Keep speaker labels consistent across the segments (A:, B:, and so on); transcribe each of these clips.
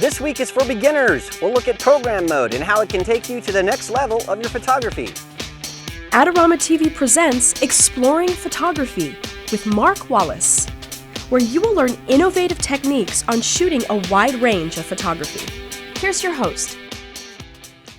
A: This week is for beginners. We'll look at program mode and how it can take you to the next level of your photography.
B: Adorama TV presents Exploring Photography with Mark Wallace, where you will learn innovative techniques on shooting a wide range of photography. Here's your host.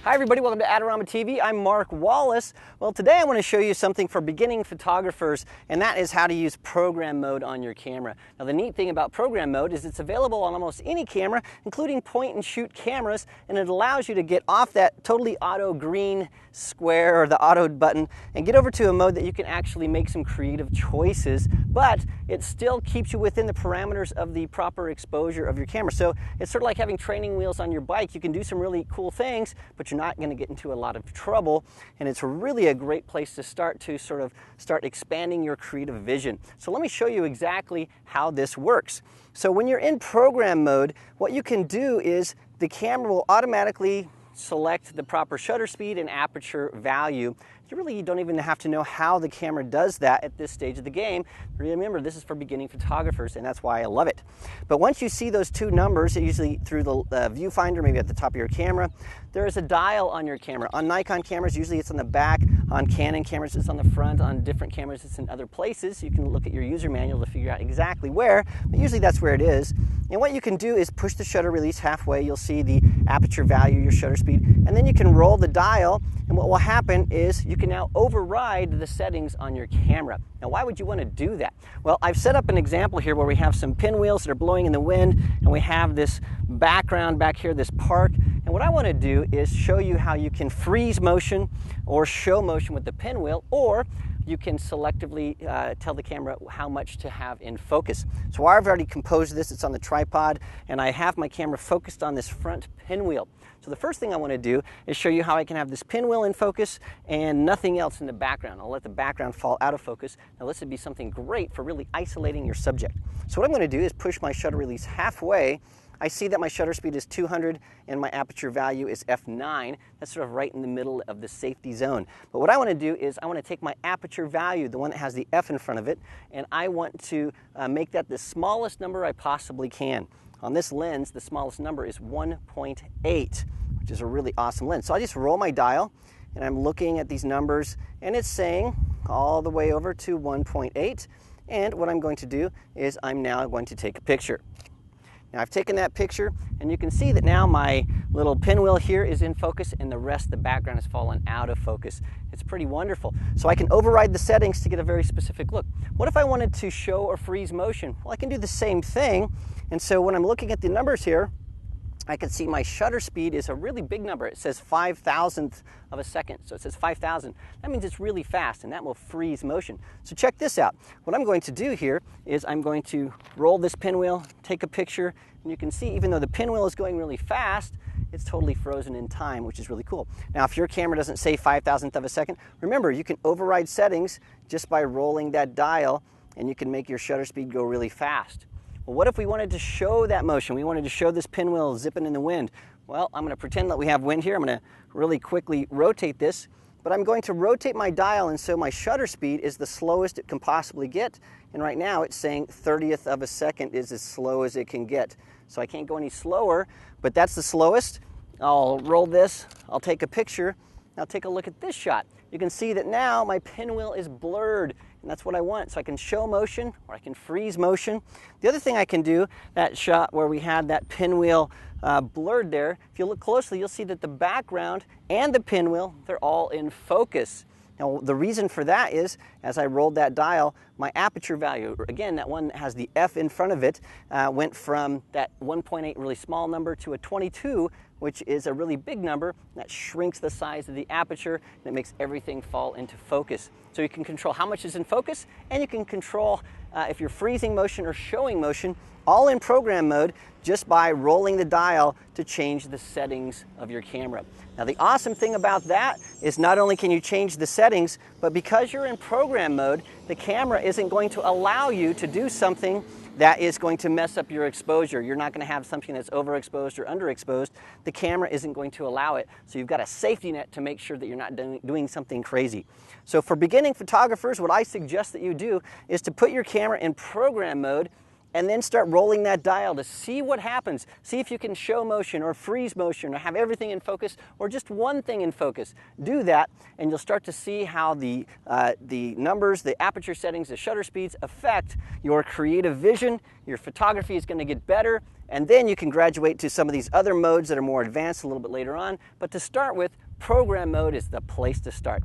A: Hi everybody, welcome to Adorama TV. I'm Mark Wallace. Well, today I want to show you something for beginning photographers, and that is how to use program mode on your camera. Now the neat thing about program mode is it's available on almost any camera, including point and shoot cameras, and it allows you to get off that totally auto green square or the auto button and get over to a mode that you can actually make some creative choices, but it still keeps you within the parameters of the proper exposure of your camera. So it's sort of like having training wheels on your bike. You can do some really cool things, but you're not going to get into a lot of trouble, and it's really a great place to start expanding your creative vision. So let me show you exactly how this works. So when you're in program mode, what you can do is the camera will automatically select the proper shutter speed and aperture value. You don't even have to know how the camera does that at this stage of the game. Remember, this is for beginning photographers, and that's why I love it. But once you see those two numbers, usually through the viewfinder, maybe at the top of your camera, there is a dial on your camera. On Nikon cameras, usually it's on the back. On Canon cameras, it's on the front. On different cameras, it's in other places. You can look at your user manual to figure out exactly where, but usually that's where it is. And what you can do is push the shutter release halfway. You'll see the aperture value, your shutter speed, and then you can roll the dial, and what will happen is you can now override the settings on your camera. Now, why would you want to do that? Well, I've set up an example here where we have some pinwheels that are blowing in the wind, and we have this background back here, this park. And what I want to do is show you how you can freeze motion or show motion with the pinwheel, or you can selectively tell the camera how much to have in focus. So I've already composed this. It's on the tripod, and I have my camera focused on this front pinwheel. So the first thing I want to do is show you how I can have this pinwheel in focus and nothing else in the background. I'll let the background fall out of focus. Now this would be something great for really isolating your subject. So what I'm going to do is push my shutter release halfway. I see that my shutter speed is 200 and my aperture value is f9. That's sort of right in the middle of the safety zone. But what I want to do is I want to take my aperture value, the one that has the f in front of it, and I want to make that the smallest number I possibly can. On this lens, the smallest number is 1.8, which is a really awesome lens. So I just roll my dial, and I'm looking at these numbers, and it's saying all the way over to 1.8. And what I'm going to do is I'm now going to take a picture. Now I've taken that picture, and you can see that now my little pinwheel here is in focus and the rest of the background has fallen out of focus. It's pretty wonderful. So I can override the settings to get a very specific look. What if I wanted to show or freeze motion? Well, I can do the same thing. And so when I'm looking at the numbers here, I can see my shutter speed is a really big number. It says 5,000th of a second. So it says 5,000. That means it's really fast, and that will freeze motion. So check this out. What I'm going to do here is I'm going to roll this pinwheel, take a picture, and you can see even though the pinwheel is going really fast, it's totally frozen in time, which is really cool. Now, if your camera doesn't say 5,000th of a second, remember, you can override settings just by rolling that dial, and you can make your shutter speed go really fast. Well, what if we wanted to show that motion? We wanted to show this pinwheel zipping in the wind. Well, I'm going to pretend that we have wind here. I'm going to really quickly rotate this, but I'm going to rotate my dial, and so my shutter speed is the slowest it can possibly get. And right now it's saying 30th of a second is as slow as it can get. So I can't go any slower, but that's the slowest. I'll roll this, I'll take a picture. Now take a look at this shot. You can see that now my pinwheel is blurred, and that's what I want. So I can show motion or I can freeze motion. The other thing I can do, that shot where we had that pinwheel blurred there, if you look closely, you'll see that the background and the pinwheel, they're all in focus. Now the reason for that is, as I rolled that dial, my aperture value, again, that one that has the F in front of it, went from that 1.8 really small number to a 22, which is a really big number. That shrinks the size of the aperture, and it makes everything fall into focus. So you can control how much is in focus, and you can control if you're freezing motion or showing motion, all in program mode, just by rolling the dial to change the settings of your camera. Now the awesome thing about that is not only can you change the settings, but because you're in program mode, the camera isn't going to allow you to do something that is going to mess up your exposure. You're not going to have something that's overexposed or underexposed. The camera isn't going to allow it. So you've got a safety net to make sure that you're not doing something crazy. So for beginning photographers, what I suggest that you do is to put your camera in program mode and then start rolling that dial to see what happens. See if you can show motion or freeze motion or have everything in focus or just one thing in focus. Do that and you'll start to see how the numbers, the aperture settings, the shutter speeds affect your creative vision. Your photography is going to get better, and then you can graduate to some of these other modes that are more advanced a little bit later on. But to start with, program mode is the place to start.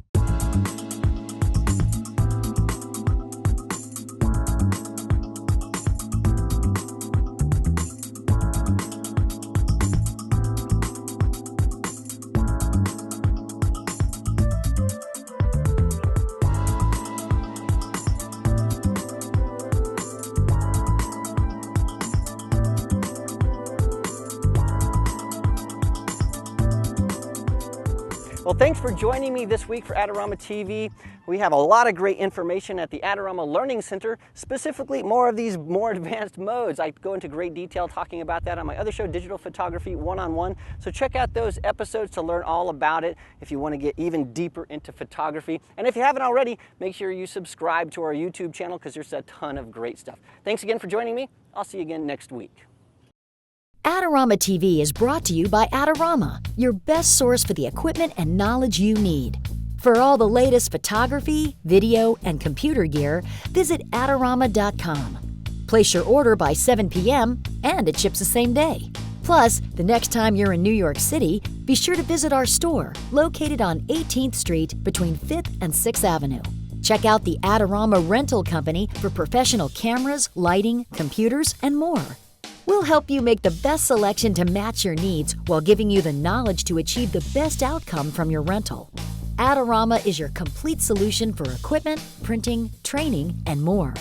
A: Well, thanks for joining me this week for Adorama TV. We have a lot of great information at the Adorama Learning Center, specifically more of these more advanced modes. I go into great detail talking about that on my other show, Digital Photography One-on-One. So check out those episodes to learn all about it if you want to get even deeper into photography. And if you haven't already, make sure you subscribe to our YouTube channel because there's a ton of great stuff. Thanks again for joining me. I'll see you again next week.
C: Adorama TV is brought to you by Adorama, your best source for the equipment and knowledge you need. For all the latest photography, video, and computer gear, visit Adorama.com. Place your order by 7 p.m. and it ships the same day. Plus, the next time you're in New York City, be sure to visit our store located on 18th Street between 5th and 6th Avenue. Check out the Adorama Rental Company for professional cameras, lighting, computers, and more. We'll help you make the best selection to match your needs while giving you the knowledge to achieve the best outcome from your rental. Adorama is your complete solution for equipment, printing, training, and more.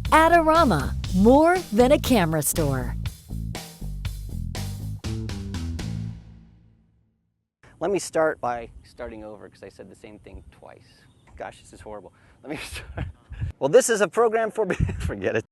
C: Adorama, more than a camera store.
A: Let me start by starting over because I said the same thing twice. Gosh, this is horrible. Let me start. Well, this is a program for... Forget it.